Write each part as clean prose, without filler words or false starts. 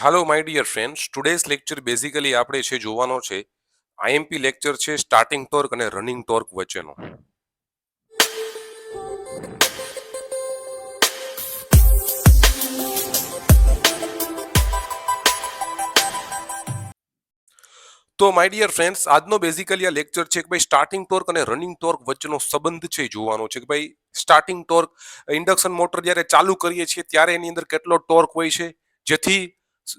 Hello my dear friends, today's lecture basically આપણે છે જોવાનો છે આઈએમપી લેક્ચર છે સ્ટાર્ટિંગ ટોર્ક અને રનિંગ ટોર્ક વચ્ચેનો. તો માય ડિયર ફ્રેન્ડ્સ, આજનો બેઝિકલી આ લેક્ચર છે કે ભાઈ સ્ટાર્ટિંગ ટોર્ક અને રનિંગ ટોર્ક વચ્ચેનો સંબંધ છે જોવાનો છે કે ભાઈ સ્ટાર્ટિંગ ટોર્ક ઇન્ડક્શન મોટર જ્યારે ચાલુ કરીએ છીએ ત્યારે એની અંદર કેટલો ટોર્ક હોય છે, જેથી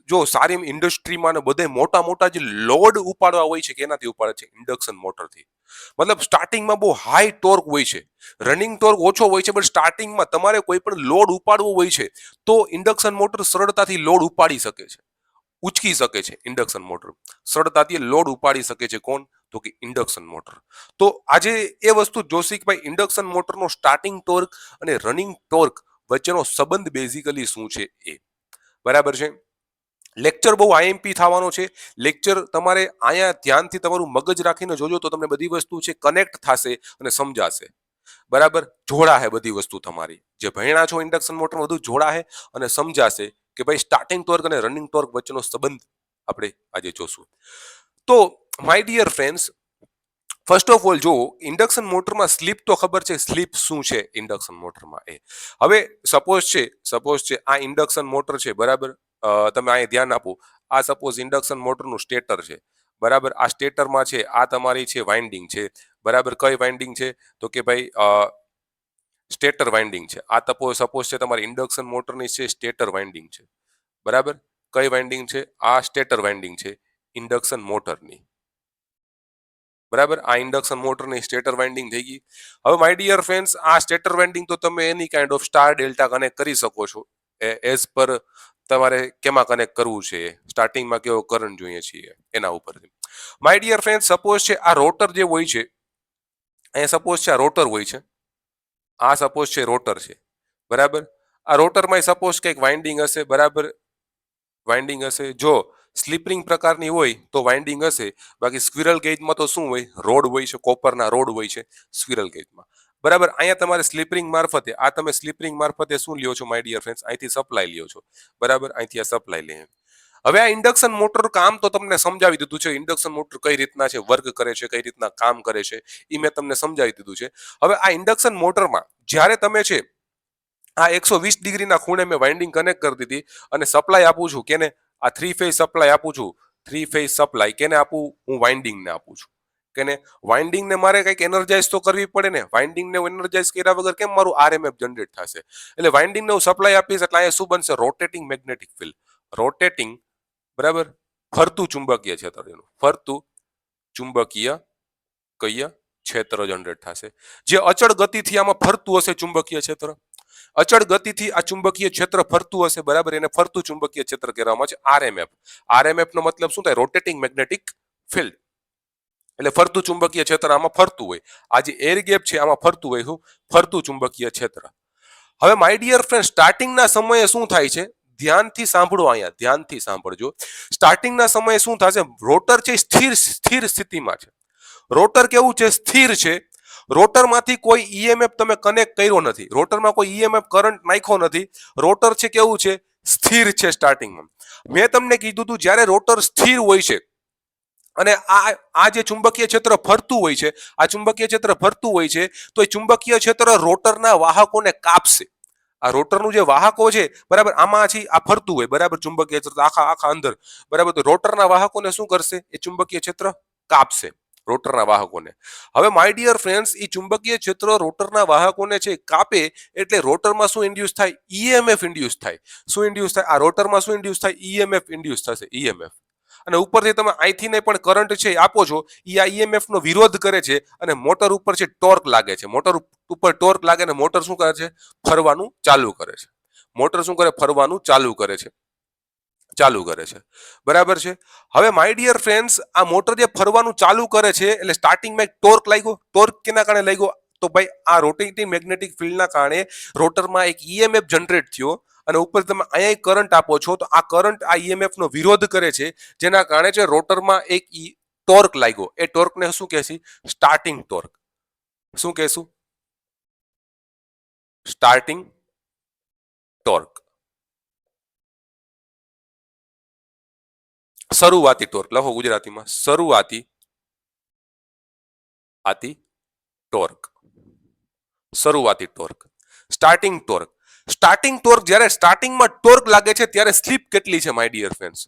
જો સારી ઇન્ડસ્ટ્રીમાં ને બધે મોટા મોટા જે લોડ ઉપાડવા હોય છે કે એનાથી ઉપાડે છે ઇન્ડક્શન મોટરથી. મતલબ સ્ટાર્ટિંગમાં બહુ હાઈ ટોર્ક હોય છે, રનિંગ ટોર્ક ઓછો હોય છે, પણ સ્ટાર્ટિંગમાં તમારે કોઈ પણ લોડ ઉપાડવો હોય છે તો ઇન્ડક્શન મોટર સરળતાથી લોડ ઉપાડી શકે છે, ઉચકી શકે છે. ઇન્ડક્શન મોટર સરળતાથી લોડ ઉપાડી શકે છે. કોણ? તો કે ઇન્ડક્શન મોટર. તો આજે એ વસ્તુ જોશી કે ભાઈ ઇન્ડક્શન મોટરનો સ્ટાર્ટિંગ ટોર્ક અને રનિંગ ટોર્ક વચ્ચેનો સંબંધ બેઝિકલી શું છે એ. બરાબર છે. લેક્ચર બહુ આઈએમપી થવાનો છે. લેક્ચર તમારે અહીંયા ધ્યાનથી તમારું મગજ રાખીને જોજો તો તમને બધી વસ્તુ છે કનેક્ટ થશે અને સમજાશે. બરાબર, જોડાશે બધી વસ્તુ તમારી જે ભણ્યા છો ઇન્ડક્શન મોટર બધું જોડાશે અને સમજાશે કે ભાઈ સ્ટાર્ટિંગ ટોર્ક અને રનિંગ ટોર્ક વચ્ચેનો સંબંધ આપણે આજે જોશું. તો my dear friends, first of all જો ઇન્ડક્શન મોટરમાં સ્લીપ તો ખબર છે, સ્લીપ શું છે ઇન્ડક્શન મોટરમાં એ. હવે સપોઝ છે આ ઇન્ડક્શન મોટર છે, બરાબર. તમે અહીં ધ્યાન આપો, આ સપોઝ ઇન્ડક્શન મોટરનું સ્ટેટર છે, બરાબર. આ સ્ટેટરમાં છે, આ તમારી છે વાઇન્ડિંગ છે, બરાબર. કઈ વાઇન્ડિંગ છે? તો કે ભાઈ સ્ટેટર વાઇન્ડિંગ છે. આ સપોઝ છે તમારી ઇન્ડક્શન મોટરની છે સ્ટેટર વાઇન્ડિંગ છે, બરાબર. કઈ વાઇન્ડિંગ છે? આ સ્ટેટર વાઇન્ડિંગ છે ઇન્ડક્શન મોટરની, બરાબર. આ ઇન્ડક્શન મોટરની સ્ટેટર વાઇન્ડિંગ થઈ ગઈ. હવે માય ડિયર ફ્રેન્ડ્સ, આ સ્ટેટર વાઇન્ડિંગ તો તમે એની kind of star delta connect કરી શકો છો એઝ પર તમારે કેમાં કનેક્ટ કરવું છે, સ્ટાર્ટિંગમાં કેવો કરંટ જોઈએ છીએ એના ઉપરથી. માય ડિયર ફ્રેન્ડ, સપોઝ છે આ રોટર જે હોય છે, અહીંયા સપોઝ છે આ રોટર હોય છે, આ સપોઝ છે રોટર છે, બરાબર. આ રોટરમાં સપોઝ કંઈક વાઇન્ડિંગ હશે, બરાબર. વાઇન્ડિંગ હશે. જો સ્લિપરિંગ પ્રકારની હોય તો વાઇન્ડિંગ હશે, બાકી સ્ક્વિરલ ગેજમાં તો શું હોય? રોડ હોય છે, કોપરના રોડ હોય છે સ્ક્વિરલ ગેજમાં, બરાબર. અહીંયા તમારે સ્લિપરિંગ મારફતે, આ તમે સ્લિપરિંગ મારફતે શું લ્યો છો માય ડિયર ફ્રેન્ડ્સ? અહીંથી સપ્લાય લ્યો છો, બરાબર. અહીંથી આ સપ્લાય લે. હવે આ ઇન્ડક્શન મોટર કામ તો તમને સમજાવી દીધું છે, ઇન્ડક્શન મોટર કઈ રીતના છે, વર્ક કરે છે, કઈ રીતના કામ કરે છે, એ મેં તમને સમજાવી દીધું છે. હવે આ ઇન્ડક્શન મોટરમાં જ્યારે તમે છે આ 120 ડિગ્રીના ખૂણે મેં વાઇન્ડિંગ કનેક્ટ કરી દીધી અને સપ્લાય આપું છું કેને? આ 3 ફેઝ સપ્લાય આપું છું. 3 ફેઝ સપ્લાય કેને આપું? હું વાઇન્ડિંગને આપું છું. કેને? વાઇન્ડિંગને મારે કંઈક એનર્જાઇઝ તો કરવી પડે ને. વાઇન્ડિંગને એનર્જાઇઝ કર્યા વગર કેમ મારું આરએમએફ જનરેટ થશે? એટલે વાઇન્ડિંગને હું સપ્લાય આપીશ એટલે અહીંયા શું બનશે? Rotating magnetic field. રોટેટિંગ, બરાબર, ફરતું ચુંબકીય ક્ષેત્ર, એનું ફરતું ચુંબકીય કહીએ ક્ષેત્ર જનરેટ થશે, જે અચળ ગતિથી આમાં ફરતું હશે ચુંબકીય ક્ષેત્ર. અચળ ગતિથી આ ચુંબકીય ક્ષેત્ર ફરતું હશે, બરાબર. એને ફરતું ચુંબકીય ક્ષેત્ર કહેવામાં આવે છે આરએમએફ. આરએમએફ નો મતલબ શું થાય? Rotating magnetic field. એટલે ફરતું ચુંબકીય ક્ષેત્ર આમાં ફરતું હોય. આ જે એર ગેપ છે આમાં ફરતું હોય, શું? ફરતું ચુંબકીય ક્ષેત્ર. હવે માય ડિયર ફ્રેન્ડ, સ્ટાર્ટિંગના સમયે શું થાય છે? ધ્યાનથી સાંભળો, અહીંયા ધ્યાનથી સાંભળજો. સ્ટાર્ટિંગના સમયે શું થશે? રોટર છે સ્થિર સ્થિતિમાં છે. રોટર કેવું છે? સ્થિર છે. રોટરમાંથી કોઈ ઈએમએફ તમે કનેક્ટ કર્યો નથી, રોટરમાં કોઈ ઈએમએફ કરંટ નાખ્યો નથી. રોટર છે કેવું છે? સ્થિર છે. સ્ટાર્ટિંગમાં મેં તમને કીધું હતું જ્યારે રોટર સ્થિર હોય છે અને આ જે ચુંબકીય ક્ષેત્ર ફરતું હોય છે, આ ચુંબકીય ક્ષેત્ર ફરતું હોય છે તો એ ચુંબકીય ક્ષેત્ર રોટરના વાહકોને કાપશે. આ રોટરનું જે વાહકો છે, બરાબર, આમાંથી આ ફરતું હોય, બરાબર, ચુંબકીય ક્ષેત્ર આખા અંદર, બરાબર. તો રોટરના વાહકોને શું કરશે? એ ચુંબકીય ક્ષેત્ર કાપશે, રોટરના વાહકોને. હવે માય ડિયર ફ્રેન્ડ્સ, એ ચુંબકીય ક્ષેત્ર રોટરના વાહકોને છે કાપે એટલે રોટરમાં શું ઇન્ડ્યુસ થાય? ઈએમએફ ઇન્ડ્યુસ થાય. શું ઇન્ડ્યુસ થાય? આ રોટરમાં શું ઇન્ડ્યુસ થાય? ઈએમએફ ઇન્ડ્યુસ થશે, ઈએમએફ. અને ઉપરથી તમે અહીંથી ને પણ કરંટ છે આપો છો, એ આ ઈએમએફ નો વિરોધ કરે છે અને મોટર ઉપર છે ટોર્ક લાગે છે. મોટર ઉપર ટોર્ક લાગે ને મોટર શું કરે છે? ફરવાનું ચાલુ કરે છે. મોટર શું કરે? ફરવાનું ચાલુ કરે છે, બરાબર છે. હવે માય ડિયર ફ્રેન્ડ્સ, આ મોટર જે ફરવાનું ચાલુ કરે છે એટલે સ્ટાર્ટિંગમાં એક ટોર્ક લાગ્યો. ટોર્ક કેના કારણે લાગ્યો? તો ભાઈ આ રોટેટિંગ મેગ્નેટિક ફિલ્ડના કારણે રોટરમાં એક ઈએમએફ જનરેટ થયો અને ઉપર તમે અહીંયા કરંટ આપો છો તો આ કરંટ આ ઈએમએફ નો વિરોધ કરે છે, જેના કારણે છે રોટરમાં એક ટોર્ક લાગ્યો. એ ટોર્કને શું કહેશે? Starting torque. શું કહેશું? Starting torque. શરૂઆતી ટોર્ક લખો ગુજરાતીમાં, આતી ટોર્ક, શરૂઆતી ટોર્ક. સ્ટાર્ટિંગ ટોર્ક જ્યારે સ્ટાર્ટિંગમાં ટોર્ક લાગે છે ત્યારે સ્લીપ કેટલી છે માય ડિયર ફ્રેન્ડ્સ?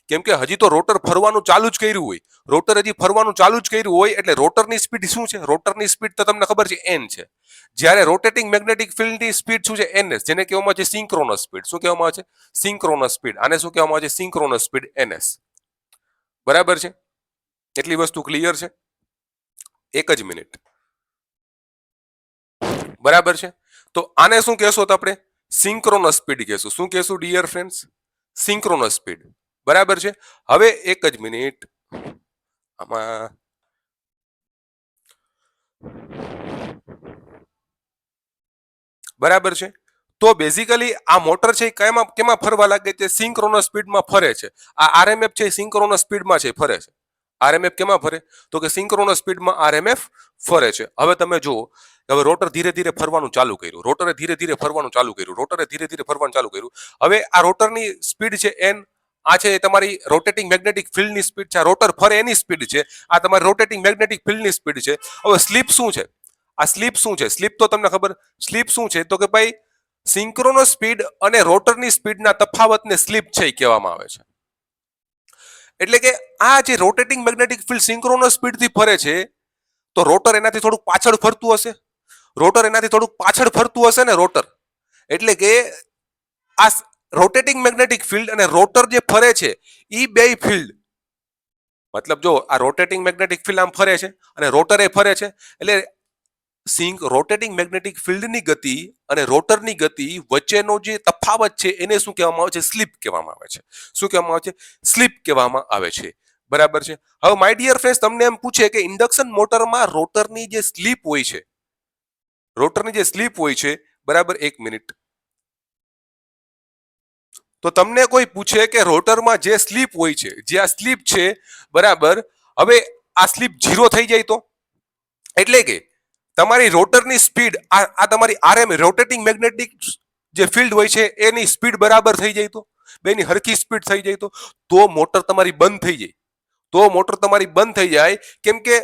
કેમ કે હજી તો રોટર ફરવાનું ચાલુ જ કર્યું હોય, રોટર હજી ફરવાનું ચાલુ જ કર્યું હોય એટલે રોટરની સ્પીડ શું છે? રોટરની સ્પીડ તો તમને ખબર છે n છે. જ્યારે રોટેટિંગ મેગ્નેટિક ફિલ્ડની સ્પીડ શું છે? ns, જેને કહેવામાં આવે છે સિંક્રોનસ સ્પીડ. શું કહેવામાં આવે છે? Synchronous speed. આને શું કહેવામાં આવે છે? Synchronous speed, ns. બરાબર છે? એટલી વસ્તુ ક્લિયર છે? એક જ મિનિટ. બરાબર છે? તો આને શું કહેશો તો આપણે સિંક્રોનસ સ્પીડ કહેશું. શું કહેશું ડિયર ફ્રેન્ડ્સ? Synchronous speed. બરાબર છે? હવે એક જ મિનિટ, આમાં બરાબર છે? તો બેઝિકલી આ મોટર છે કેમાં ફરવા લાગે છે? સિંક્રોનસ સ્પીડમાં ફરે છે. આ આરએમએફ છે સિંક્રોનસ સ્પીડમાં છે, ફરે છે. આરએમએફ કેમાં ફરે? તો કે સિંક્રોનસ સ્પીડમાં આરએમએફ ફરે છે. હવે તમે જુઓ, હવે રોટર ધીરે ધીરે ફરવાનું ચાલુ કર્યું, રોટરે ધીરે ધીરે ફરવાનું ચાલુ કર્યું, રોટરે ધીરે ધીરે ફરવાનું ચાલુ કર્યું. હવે આ રોટરની સ્પીડ છે n, આ છે તમારી રોટેટિંગ મેગ્નેટિક ફિલ્ડની સ્પીડ છે, આ રોટર ફરે એની સ્પીડ છે, આ તમારી રોટેટિંગ મેગ્નેટિક ફિલ્ડની સ્પીડ છે. હવે સ્લીપ શું છે? આ સ્લીપ શું છે? સ્લીપ તો તમને ખબર, સ્લીપ શું છે? તો કે ભાઈ સિંક્રોનસ સ્પીડ અને રોટરની સ્પીડના તફાવતને સ્લીપ છે કહેવામાં આવે છે. એટલે કે આ જે રોટેટિંગ મેગ્નેટિક ફિલ્ડ સિંક્રોનસ સ્પીડથી ફરે છે તો રોટર એનાથી થોડુંક પાછળ ફરતું હશે, રોટર એનાથી થોડુંક પાછળ ફરતું હશે ને રોટર. એટલે કે આ રોટેટિંગ મેગ્નેટિક ફિલ્ડ અને રોટર જે ફરે છે એ બે ફિલ્ડ, મતલબ જો આ રોટેટિંગ મેગ્નેટિક ફિલ્ડ આમ ફરે છે અને રોટર એ ફરે છે, એટલે રોટેટિંગ મેગ્નેટિક ફિલ્ડની ગતિ અને રોટરની ગતિ વચ્ચેનો જે તફાવત છે એને શું કહેવામાં આવે છે? સ્લીપ કહેવામાં આવે છે. શું કહેવામાં આવે છે? સ્લીપ કહેવામાં આવે છે. બરાબર છે? હવે માય ડિયર ફ્રેન્ડ્સ, તમને એમ પૂછે કે ઇન્ડક્શન મોટરમાં રોટરની જે સ્લીપ હોય છે, રોટરની જે સ્લીપ હોય છે, બરાબર, એક મિનિટ, તો તમને કોઈ પૂછે કે રોટરમાં જે સ્લીપ હોય છે, જે આ સ્લીપ છે, બરાબર, હવે આ સ્લીપ 0 થઈ જાય તો? એટલે કે તમારી રોટરની સ્પીડ, આ તમારી આરએમ રોટેટિંગ મેગ્નેટિક જે ફિલ્ડ હોય છે એની સ્પીડ બરાબર થઈ જાય તો, બેની હરખી સ્પીડ થઈ જાય તો મોટર તમારી બંધ થઈ જાય. તો મોટર તમારી બંધ થઈ જાય. કેમ કે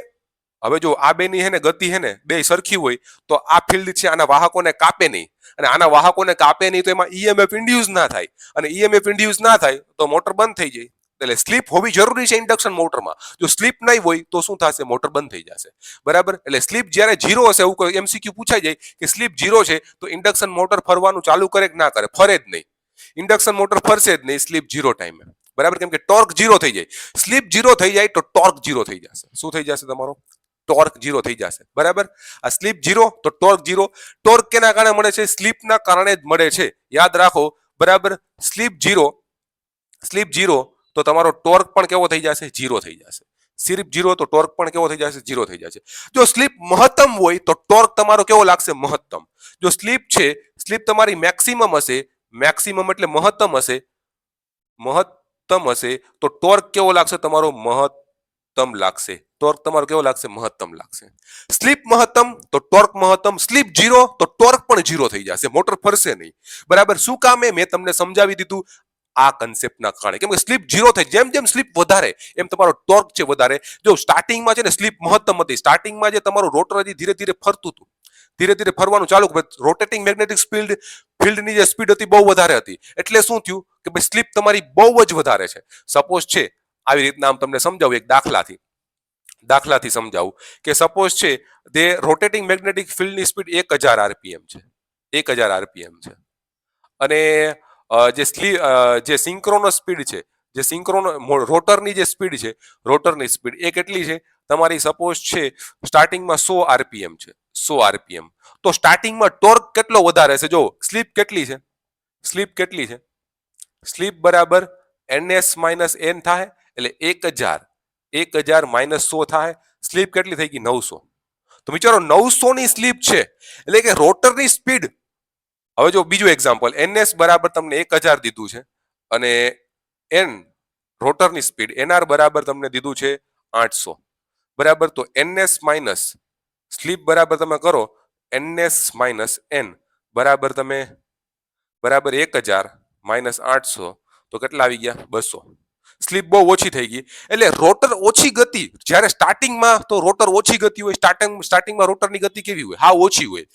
હવે જો આ બેની હે ને ગતિ હે ને બે સરખી હોય તો આ ફિલ્ડ છે આના વાહકોને કાપે નહીં, અને આના વાહકોને કાપે નહીં તો એમાં ઈએમએફ ઇન્ડ્યુસ ના થાય, અને ઈએમએફ ઇન્ડ્યુસ ના થાય તો મોટર બંધ થઈ જાય. એટલે સ્લીપ હોવી જરૂરી છે ઇન્ડક્શન મોટરમાં. જો સ્લીપ નહીં હોય તો શું થશે? મોટર બંધ થઈ જશે. બરાબર? એટલે સ્લીપ જ્યારે 0 હશે, એવું કોઈ એમસીક્યુ પૂછાઈ જાય કે સ્લીપ 0 છે તો ઇન્ડક્શન મોટર ફરવાનું ચાલુ કરે કે ના કરે? ફરે જ નહીં. ઇન્ડક્શન મોટર ફરશે જ નહીં સ્લીપ 0 ટાઈમે. બરાબર? કેમ કે ટોર્ક 0 થઈ જાય. સ્લીપ 0 થઈ જાય તો ટોર્ક 0 થઈ જશે. શું થઈ જશે? તમારો ટોર્ક 0 થઈ જશે. બરાબર? આ સ્લીપ 0 તો ટોર્ક 0. ટોર્ક કેના કારણે મળે છે? સ્લીપના કારણે જ મળે છે. યાદ રાખો. બરાબર? સ્લીપ 0 તો તમારો ટોર્ક પણ કેવો થઈ જશે? 0 થઈ જશે. સ્લીપ 0 તો ટોર્ક પણ કેવો થઈ જશે? 0 થઈ જશે. જો સ્લીપ મહત્તમ હોય તો ટોર્ક તમારો કેવો લાગશે? મહત્તમ. જો સ્લીપ છે, સ્લીપ તમારી મેક્સિમમ હશે, મેક્સિમમ એટલે મહત્તમ હશે, મહત્તમ હશે તો ટોર્ક કેવો લાગશે? તમારો મહત્તમ લાગશે. ટોર્ક તમારો કેવો લાગશે? મહત્તમ લાગશે. સ્લીપ મહત્તમ તો ટોર્ક મહત્તમ. સ્લીપ 0 તો ટોર્ક પણ 0 થઈ જશે, મોટર ફરશે નહીં. બરાબર? શું કામ? મેં તમને સમજાવી દીધું આ કન્સેપ્ટના કારણે. કેમ કે સ્લીપ 0 થાય, જેમ જેમ સ્લીપ વધારે એમ તમારો ટોર્ક છે વધારે. જો સ્ટાર્ટિંગમાં છે ને સ્લીપ મહત્તમ હતી, સ્ટાર્ટિંગમાં જે તમારું રોટર હજી ધીરે ધીરે ફરતું હતું, ધીરે ધીરે ફરવાનું ચાલુ, રોટેટિંગ મેગ્નેટિક ફિલ્ડની જે સ્પીડ હતી બહુ વધારે હતી, એટલે શું થયું કે ભાઈ સ્લીપ તમારી બહુ જ વધારે છે. સપોઝ છે આવી રીતના, આમ તમને સમજાવું એક દાખલાથી સમજાવું કે સપોઝ છે તે રોટેટિંગ મેગ્નેટિક ફિલ્ડની સ્પીડ 1000 આરપીએમ છે, 1000 આરપીએમ છે, અને જે સિંક્રોનસ સ્પીડ છે, જે રોટરની જે સ્પીડ છે, રોટરની સ્પીડ એ કેટલી છે તમારી? સપોઝ છે સ્ટાર્ટિંગમાં 100 આરપીએમ છે, 100 આરપીએમ. તો સ્ટાર્ટિંગમાં ટોર્ક કેટલો વધારે છે? જો સ્લીપ કેટલી છે? સ્લીપ કેટલી છે? સ્લીપ બરાબર ns માઇનસ n થાય, એટલે 1000 માઇનસ 100 થાય. સ્લીપ કેટલી થઈ ગઈ? 900. તો વિચારો 900 ની સ્લીપ છે, એટલે કે રોટરની સ્પીડ. હવે જો બીજું એક્ઝામ્પલ, ns બરાબર તમને 1000 દીધું છે અને n રોટરની સ્પીડ nr બરાબર તમને દીધું છે 800. બરાબર? તો ns માઇનસ સ્લીપ બરાબર તમે કરો ns માઇનસ n બરાબર તમે બરાબર 1000 માઇનસ 800 તો કેટલા આવી ગયા? 200. સ્લીપ બહુ ઓછી થઈ ગઈ એટલે રોટર ઓછી ગતિ જ્યારે સ્ટાર્ટિંગમાં તો રોટર ઓછી ગતિ હોય સ્ટાર્ટિંગમાં રોટરની ગતિ કેવી હોય હા ઓછી હોય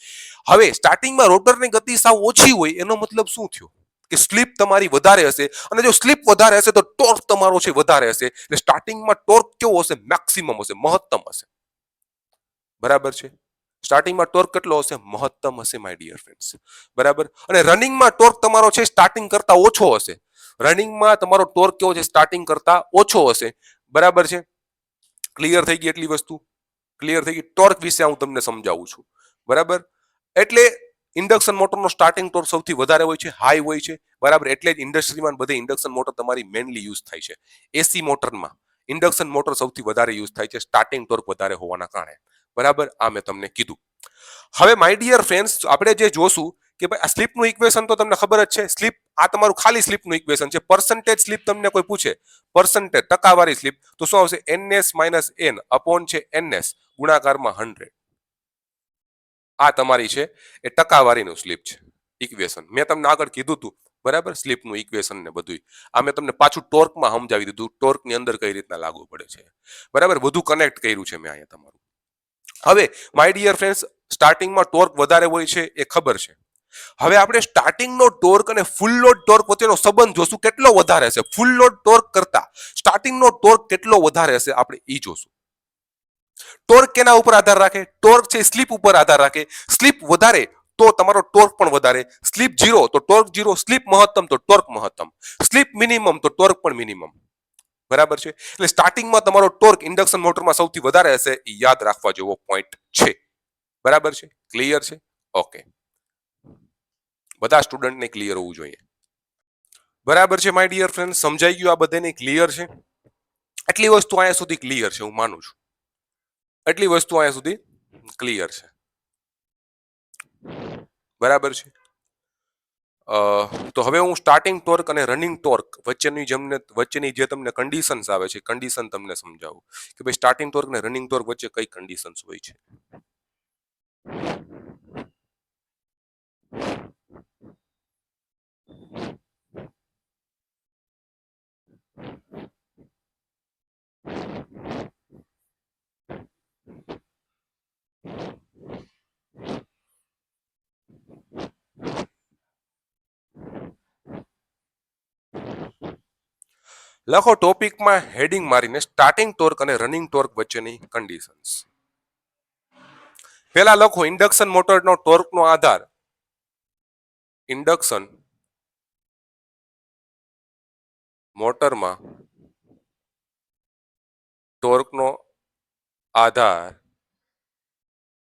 હવે સ્ટાર્ટિંગમાં રોટરની ગતિ સાવ ઓછી હોય એનો મતલબ શું થયો કે સ્લીપ તમારી વધારે હશે અને જો સ્લીપ વધારે હશે તો ટોર્ક તમારો છે વધારે હશે એટલે સ્ટાર્ટિંગમાં ટોર્ક કેવો હશે મેક્સિમમ હશે મહત્તમ હશે બરાબર છે સ્ટાર્ટિંગમાં ટોર્ક કેટલો હશે મહત્તમ હશે માય ડિયર ફ્રેન્ડ્સ બરાબર અને રનિંગમાં ટોર્ક તમારો છે સ્ટાર્ટિંગ કરતા ઓછો હશે રનિંગમાં તમારો ટોર્ક કેવો છે સ્ટાર્ટિંગ કરતા ઓછો હશે બરાબર છે ક્લિયર થઈ ગઈ એટલી વસ્તુ ક્લિયર થઈ ગઈ ટોર્ક વિશે હું તમને સમજાવું છું બરાબર એટલે ઇન્ડક્શન મોટરનો સ્ટાર્ટિંગ ટોર્ક સૌથી વધારે હોય છે હાઈ હોય છે બરાબર એટલે જ ઇન્ડસ્ટ્રીમાં બધે ઇન્ડક્શન મોટર તમારી મેનલી યુઝ થાય છે એસી મોટરમાં ઇન્ડક્શન મોટર સૌથી વધારે યુઝ થાય છે સ્ટાર્ટિંગ ટોર્ક વધારે હોવાના કારણે બરાબર આ મેં તમને કીધું હવે માય ડિયર ફ્રેન્ડ્સ આપણે જે જોશું કે ભાઈ આ સ્લીપનું ઇક્વેશન તો તમને ખબર જ છે સ્લીપ આ તમારું ખાલી સ્લીપનું ઇક્વેશન છે પર્સન્ટેજ સ્લીપ તમને કોઈ પૂછે પર્સન્ટેજ ટકાવારી સ્લીપ તો શું આવશે ns માઇનસ n અપોન છે ns ગુણાકારમાં 100 આ તમારી છે એ ટકાવારીનું સ્લીપ છે ઇક્વેશન મેં તમને આગળ કીધું હતું બરાબર સ્લીપનું ઇક્વેશન ને બધું આ મેં તમને પાછું ટોર્કમાં સમજાવી દીધું ટોર્કની અંદર કઈ રીતના લાગુ પડે છે બરાબર બધું કનેક્ટ કર્યું છે મેં અહીંયા તમારું હવે માય ડિયર ફ્રેન્ડ્સ સ્ટાર્ટિંગમાં ટોર્ક વધારે હોય છે એ ખબર છે હવે આપણે સ્ટાર્ટિંગનો ટોર્ક અને ફૂલ લોડ ટોર્ક વચ્ચેનો સંબંધ જોશું કેટલો વધારે હશે ફૂલ લોડ ટોર્ક કરતા સ્ટાર્ટિંગનો ટોર્ક કેટલો વધારે હશે આપણે ઈ જોશું ટોર્ક કેના ઉપર આધાર રાખે ટોર્ક છે સ્લીપ ઉપર આધાર રાખે સ્લીપ વધારે તો તમારો ટોર્ક પણ વધારે સ્લીપ 0 તો ટોર્ક 0 સ્લીપ મહત્તમ તો ટોર્ક મહત્તમ સ્લીપ મિનિમમ તો ટોર્ક પણ મિનિમમ બરાબર છે એટલે સ્ટાર્ટિંગમાં તમારો ટોર્ક ઇન્ડક્શન મોટરમાં સૌથી વધારે હશે એ યાદ રાખવા જેવો પોઈન્ટ છે બરાબર છે ક્લિયર છે ઓકે બધા સ્ટુડન્ટને ક્લિયર હોવું જોઈએ બરાબર છે માય ડિયર ફ્રેન્ડ સમજાઈ ગયું આ બધાને ક્લિયર છે એટલી વસ્તુ અહીંયા સુધી ક્લિયર છે હું માનું છું એટલી વસ્તુ અહીંયા સુધી ક્લિયર છે બરાબર છે તો હવે હું સ્ટાર્ટિંગ ટોર્ક અને રનિંગ ટોર્ક વચ્ચેની જે તમને કન્ડિશન્સ આવે છે કન્ડિશન તમને સમજાવું કે ભાઈ સ્ટાર્ટિંગ ટોર્ક અને રનિંગ ટોર્ક વચ્ચે કઈ કન્ડિશન્સ હોય છે લખો ટોપિકમાં હેડિંગ મારીને સ્ટાર્ટિંગ ટોર્ક અને રનિંગ ટોર્ક વચ્ચેની કન્ડિશન્સ પહેલા લખો ઇન્ડક્શન મોટરનો ટોર્કનો આધાર ઇન્ડક્શન મોટરમાં ટોર્કનો આધાર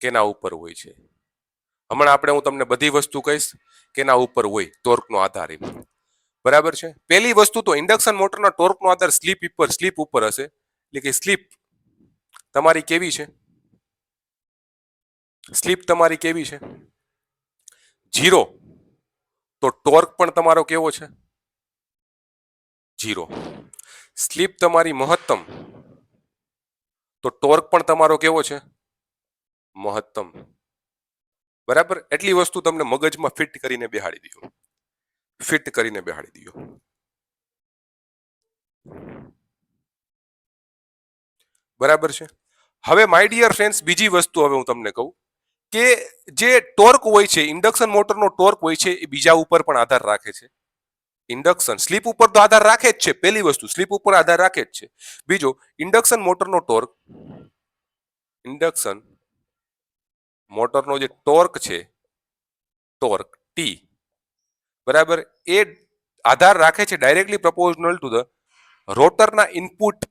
કેના ઉપર હોય છે હમણાં હું તમને બધી વસ્તુ કહીશ કેના ઉપર હોય ટોર્કનો આધાર બરાબર છે પહેલી વસ્તુ તો ઇન્ડક્શન મોટરના ટોર્કનો આધાર સ્લીપ ઉપર હશે એટલે કે સ્લીપ તમારી કેવી છે સ્લીપ તમારી કેવી છે 0 તો ટોર્ક પણ તમારો કેવો છે 0 સ્લીપ તમારી મહત્તમ તો ટોર્ક પણ તમારો કેવો છે મહત્તમ બરાબર એટલી વસ્તુ તમને મગજમાં ફિટ કરીને બેહાડી દો બરાબર છે હવે માય ડિયર ફ્રેન્ડ્સ બીજી વસ્તુ હવે હું તમને કહું કે જે ટોર્ક હોય છે ઇન્ડક્શન મોટરનો ટોર્ક હોય છે એ બીજા ઉપર પણ આધાર રાખે છે ઇન્ડક્શન સ્લીપ ઉપર તો આધાર રાખે જ છે પહેલી વસ્તુ સ્લીપ ઉપર આધાર રાખે જ છે બીજો ઇન્ડક્શન મોટરનો ટોર્ક ઇન્ડક્શન મોટરનો જે ટોર્ક છે ટોર્ક ટી બરાબર એ આધાર રાખે છે ડાયરેક્ટલી પ્રપોઝનલ ટુ ધ રોટરના ઇનપુટ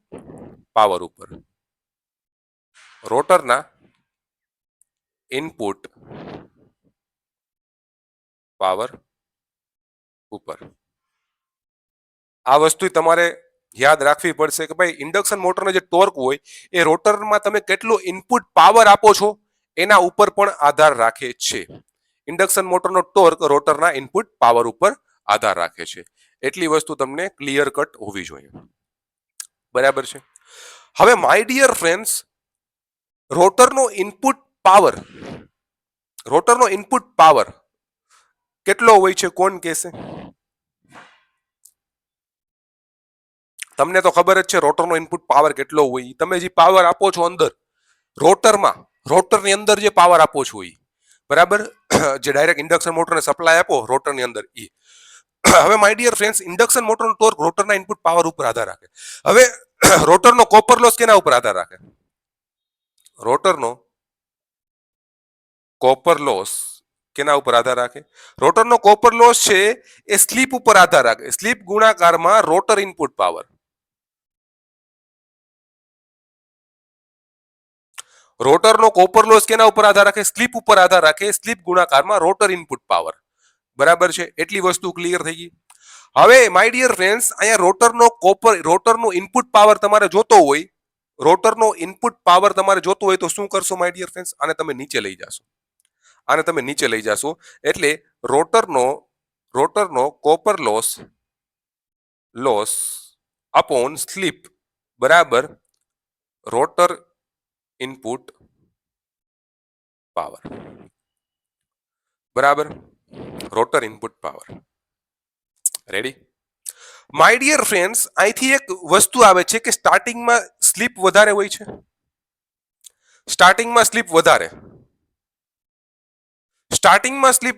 પાવર ઉપર રોટરના ઇનપુટ પાવર ઉપર આ વસ્તુ તમારે યાદ રાખવી પડશે કે ભાઈ ઇન્ડક્શન મોટરનો જે ટોર્ક હોય એ રોટરમાં તમે કેટલો ઇનપુટ પાવર આપો છો એના ઉપર પણ આધાર રાખે છે ઇન્ડક્શન મોટરનો ટોર્ક રોટરના ઇનપુટ પાવર ઉપર આધાર રાખે છે એટલી વસ્તુ તમને ક્લિયર કટ હોવી જોઈએ બરાબર છે હવે માય ડિયર ફ્રેન્ડ્સ રોટરનો ઇનપુટ પાવર કેટલો હોય છે કોણ કહેશે તમને તો ખબર જ છે રોટરનો ઇનપુટ પાવર કેટલો હોય. તમે જે પાવર આપો છો અંદર રોટરમાં, રોટરની અંદર જે પાવર આપો છો એ બરાબર, જે ડાયરેક્ટ ઇન્ડક્શન મોટરને સપ્લાય આપો રોટરની અંદર એ. હવે માય ડિયર ફ્રેન્ડ્સ, ઇન્ડક્શન મોટરનો ટોર્ક રોટરના ઇનપુટ પાવર ઉપર આધાર રાખે. હવે રોટરનો કોપર લોસ કેના ઉપર આધાર રાખે? રોટરનો કોપર લોસ કેના ઉપર આધાર રાખે? રોટરનો કોપર લોસ છે એ સ્લીપ ઉપર આધાર રાખે. સ્લીપ ગુણાકારમાં રોટર ઇનપુટ પાવર. રોટરનો કોપર લોસ કેના ઉપર આધાર રાખે? સ્લીપ ઉપર આધાર રાખે. સ્લીપ ગુણાકારમાં રોટર ઇનપુટ પાવર. બરાબર છે, એટલી વસ્તુ ક્લિયર થઈ ગઈ. હવે માય ડિયર ફ્રેન્ડ્સ, અહીંયા રોટરનો ઇનપુટ પાવર તમારે જોતો હોય, રોટરનો ઇનપુટ પાવર તમારે જોતો હોય તો શું કરશો માય ડિયર ફ્રેન્ડ્સ? આને તમે નીચે લઈ જશો. આને તમે નીચે લઈ જશો એટલે રોટરનો કોપર લોસ અપોન સ્લીપ બરાબર રોટર ઇનપુટ પાવર. બરાબર, rotor input power. Ready? My dear friends, અહીંથી એક વસ્તુ આવે છે કે સ્ટાર્ટિંગમાં સ્લીપ વધારે હોય છે. સ્ટાર્ટિંગમાં સ્લીપ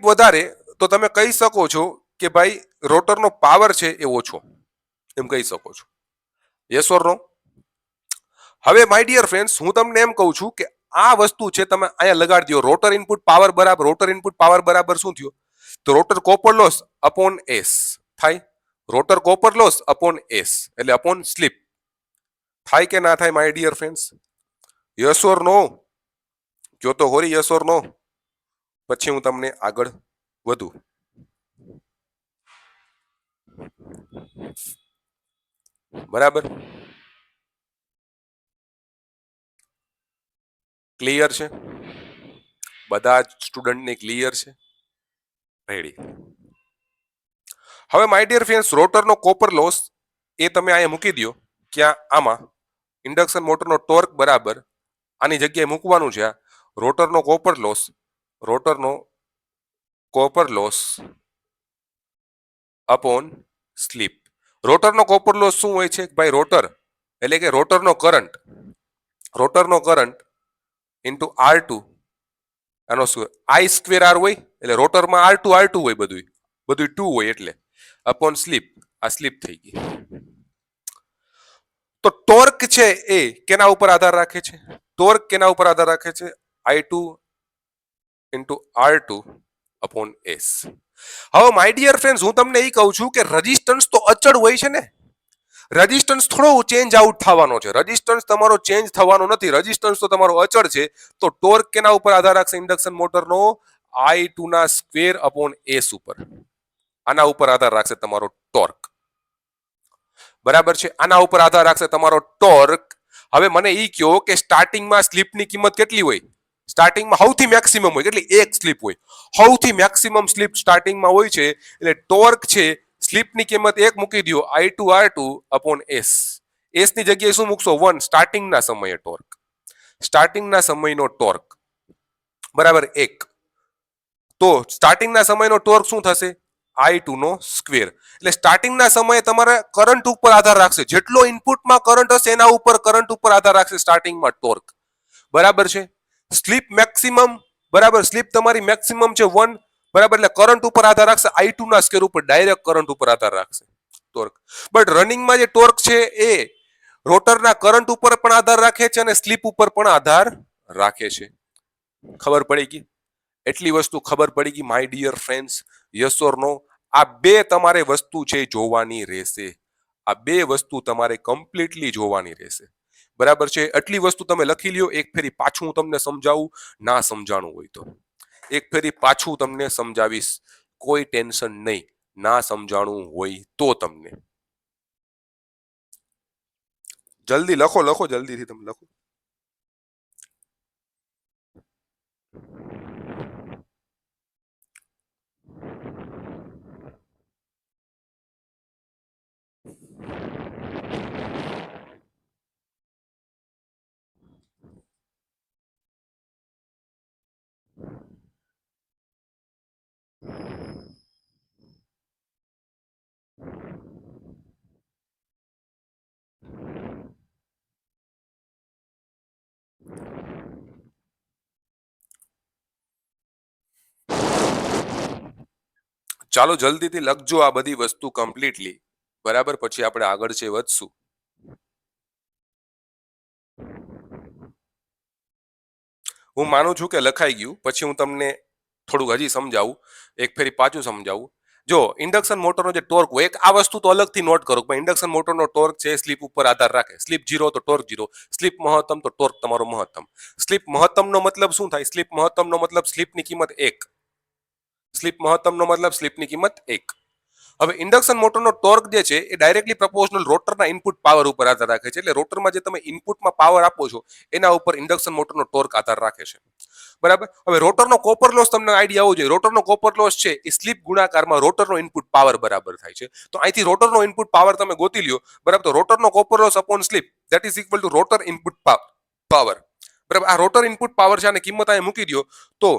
વધારે તો તમે કહી શકો છો કે ભાઈ રોટરનો પાવર છે એ ઓછો, એમ કહી શકો છો. યસ ઓર નો? હવે માય ડિયર ફ્રેન્ડ્સ, હું તમને એમ કહું છું કે આ વસ્તુ છે તમે અહીંયા લગાડી દો. રોટર ઇનપુટ પાવર બરાબર શું થયું? તો rotor copper loss upon S થાય. Rotor copper loss upon S એટલે અપોન સ્લીપ થાય કે ના થાય my dear friends? Yes or no? જો તો હોરી યસ ઓર નો, પછી હું તમને આગળ વધું. બરાબર, ક્લિયર છે? બધા જ સ્ટુડન્ટને ક્લિયર છે? રેડી. હવે માય ડિયર ફ્રેન્ડ્સ, રોટરનો કોપર લોસ એ તમે અહીંયા મૂકી દો. ક્યાં? આમાં ઇન્ડક્શન મોટરનો ટોર્ક બરાબર આની જગ્યાએ મૂકવાનું છે. રોટરનો કોપર લોસ અપોન સ્લીપ. રોટરનો કોપર લોસ શું હોય છે ભાઈ? રોટર એટલે કે રોટરનો કરંટ ઇન્ટુ R2, આનો શું આઈ સ્ક્વેર આર હોય એટલે રોટરમાં R2 હોય, બધું 2 હોય એટલે અપોન સ્લીપ. આ સ્લીપ થઈ ગઈ. તો ટોર્ક છે એ કેના ઉપર આધાર રાખે છે? ટોર્ક કેના ઉપર આધાર રાખે છે? I2 into R2 upon S. હવે માય ડિયર ફ્રેન્ડ્સ, હું તમને એ કહું છું કે રેઝિસ્ટન્સ તો અચળ હોય છે ને. રેઝિસ્ટન્સ થોડો ચેન્જ આઉટ થવાનો છે. રેઝિસ્ટન્સ તમારો ચેન્જ થવાનો નથી. રેઝિસ્ટન્સ તો તમારો અચળ છે. તો ટોર્ક કેના ઉપર આધાર રાખશે ઇન્ડક્શન મોટરનો? I2 ના સ્ક્વેર અપોન S ઉપર. આના ઉપર આધાર રાખશે તમારો ટોર્ક. બરાબર છે, આના ઉપર આધાર રાખશે તમારો ટોર્ક. હવે મને ઈ કહો કે સ્ટાર્ટિંગમાં સ્લીપની કિંમત કેટલી હોય? સ્ટાર્ટિંગમાં સૌથી મેક્સિમમ હોય કેટલી? એક સ્લીપ હોય. સૌથી મેક્સિમમ સ્લીપ સ્ટાર્ટિંગમાં હોય છે એટલે ટોર્ક છે સ્લીપની કિંમત એક મૂકી દો, I2R2 અપોન S. S ની જગ્યાએ શું મૂકશો? 1. સ્ટાર્ટિંગના સમયે ટોર્ક. સ્ટાર્ટિંગના સમયનો ટોર્ક બરાબર 1. તો સ્ટાર્ટિંગના સમયનો ટોર્ક શું થશે? I2 નો સ્ક્વેર. એટલે સ્ટાર્ટિંગના સમયે તમારે કરંટ ઉપર આધાર રાખશે. જેટલો ઇનપુટમાં કરંટ હશે એના ઉપર કરંટ ઉપર આધાર રાખશે સ્ટાર્ટિંગમાં ટોર્ક. બરાબર છે? સ્લીપ મેક્સિમમ બરાબર, સ્લીપ તમારી મેક્સિમમ છે 1 બરાબર, એટલે કરંટ ઉપર આધાર રાખશે I2 ના સ્ક્વેર ઉપર, ડાયરેક્ટ કરંટ ઉપર આધાર રાખશે ટોર્ક. બટ રનિંગમાં જે ટોર્ક છે એ રોટરના કરંટ ઉપર પણ આધાર રાખે છે અને સ્લીપ ઉપર પણ આધાર રાખે છે. ખબર પડી ગઈ? એટલી વસ્તુ ખબર પડી ગઈ my dear friends? Yes or no? આ બે તમારે વસ્તુ છે જોવાની રહેશે. આ બે વસ્તુ તમારે કમ્પ્લીટલી જોવાની રહેશે. બરાબર છે? એટલી વસ્તુ તમે લખી લ્યો. એક ફેરી પાછું હું તમને સમજાવું, ના સમજાણું હોય તો એક ફેરી પાછું તમને સમજાવીશ. કોઈ ટેન્શન નહીં, ના સમજાણું હોય તો તમને. જલ્દી લખો, જલ્દીથી તમે લખો. ચાલો જલ્દીથી લખજો આ બધી વસ્તુ કમ્પ્લીટલી, બરાબર, પછી આપણે આગળ છે વધશું. હું માનું છું કે લખાઈ ગયું. પછી હું તમને થોડુંક હજી સમજાવું, એક ફેરી પાછું સમજાવું. જો ઇન્ડક્શન મોટરનો જે ટોર્ક હોય, એક આ વસ્તુ તો અલગથી નોટ કરો કે ઇન્ડક્શન મોટરનો ટોર્ક છે સ્લીપ ઉપર આધાર રાખે. સ્લીપ 0 તો ટોર્ક 0, સ્લીપ મહત્તમ તો ટોર્ક તમારો મહત્તમ. સ્લીપ મહત્તમનો મતલબ શું થાય? સ્લીપ મહત્તમનો મતલબ સ્લીપની કિંમત 1. સ્લીપ મહત્તમનો મતલબ સ્લીપની કિંમત 1. હવે ઇન્ડક્શન મોટરનો ટોર્ક જે છે એ ડાયરેક્ટલી પ્રોપોર્શનલ રોટરના ઇનપુટ પાવર ઉપર આધાર રાખે છે. એટલે રોટરમાં જે તમે ઇનપુટમાં પાવર આપો છો એના ઉપર ઇન્ડક્શન મોટરનો ટોર્ક આધાર રાખે છે, બરાબર. હવે રોટરનો કોપર લોસ તમને આઈડિયા હોવો જોઈએ. રોટરનો કોપર લોસ છે એ સ્લીપ ગુણાકારમાં રોટરનો ઇનપુટ પાવર બરાબર થાય છે. તો અહીંથી રોટરનો ઇનપુટ પાવર તમે ગોતી લ્યો, બરાબર. તો રોટરનો copper loss upon slip that is equal to rotor input power, બરાબર. આ રોટર ઇનપુટ પાવર છે અને કિંમત અહીંયા મૂકી દો તો